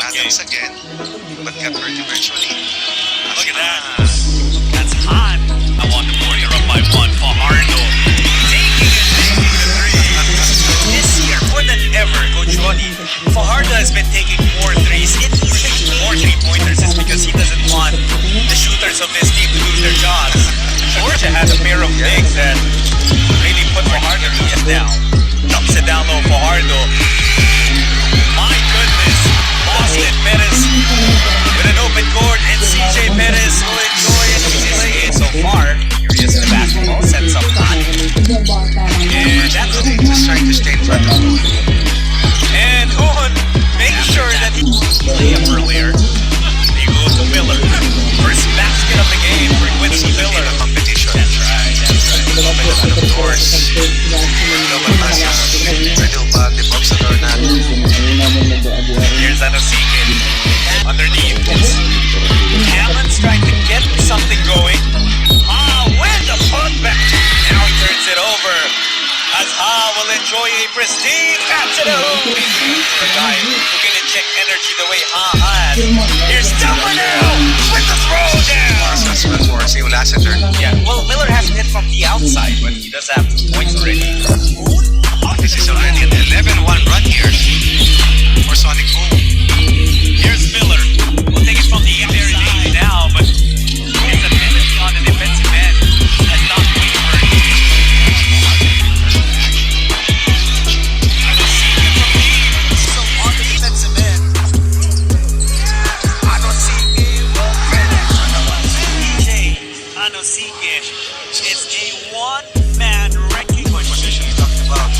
Adams again, but got hurt eventually. Look at that. That's hot. I want the board. They're up by one. Fajardo taking the three. This year, more than ever, Coach Roddy, Fajardo has been taking more threes. If he's taking more three-pointers, it's because he doesn't want the shooters of his team to lose their jobs. Georgia has a pair of bigs that really put Fajardo down. Dumps it down low, Fajardo. My goodness, Austin Perez with an open court, and CJ Perez will enjoy his play so far. Curious in the basketball, sets up hot. And that's what he's Just trying to stay in front of him. and Suwon makes sure that he play him earlier. They go to Miller. First basket of the game for Quincy Miller. Competition. That's right, that's right. Open a lot of doors. Double pass yun. Pwede pa-tip-up sa door natin. Here's Anosike. Underneath. Hammond's trying to get something going. With the putback. Now he turns it over. As will enjoy a pristine catch at home. For a guy who can inject energy the way had. Here's Delmer now with the throwdown. Assessment for Simula Center. Yeah, well, Miller has hit from the outside, but he does have 2 points already. This is already an 11-1 run here for Sonic Boom. Here's Miller. We'll take it from the outside now, but his ability on the defensive end has not wavered. Anosike from deep. So on the defensive end. Anosike will finish. Anosike is a one-man wrecking Position we talked about.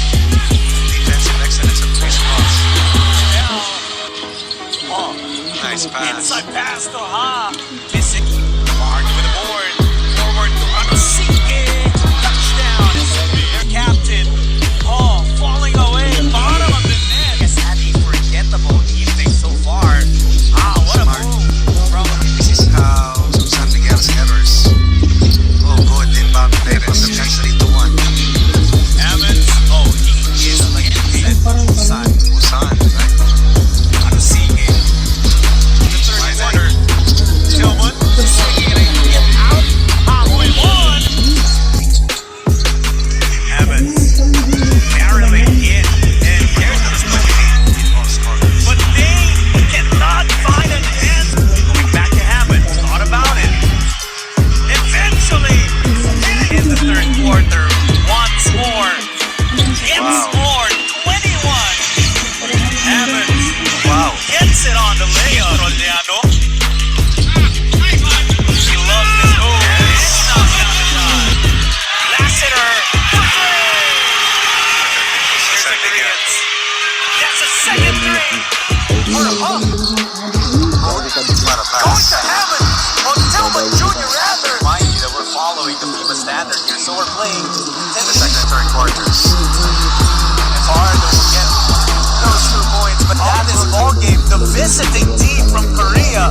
Defensive excellence at 3 spots. Nice pass. Inside pass to Ha. Missing. Hard with the board. Forward to Anosike. Touchdown. Their captain. Falling away. Bottom of the net. Has had a forgettable evening so far. What a move from This is how San Miguel's errors. Oh, good. Inbound play from the bench 3-1. Evans. He is like Busan. Busan, right? Anosike. The third quarter. Tillman. Get out. With one. Evans. Barreling in. And here's the but they cannot find an answer. Going back to Hammond. Thought about it. Eventually, in the third quarter, once more, gets more 21. Hammond gets it on the layup. Roldeano. He loves this move. It's not down the shot. Lassiter. Here's the Koreans. That's a second three. Or a pump. Going to Hammond. Tillman Jr. rather. Mind you that we're following the FIBA standard here, so we're playing The second and third quarters. It's hard to get those 2 points, but that is ball game. The visiting team from Korea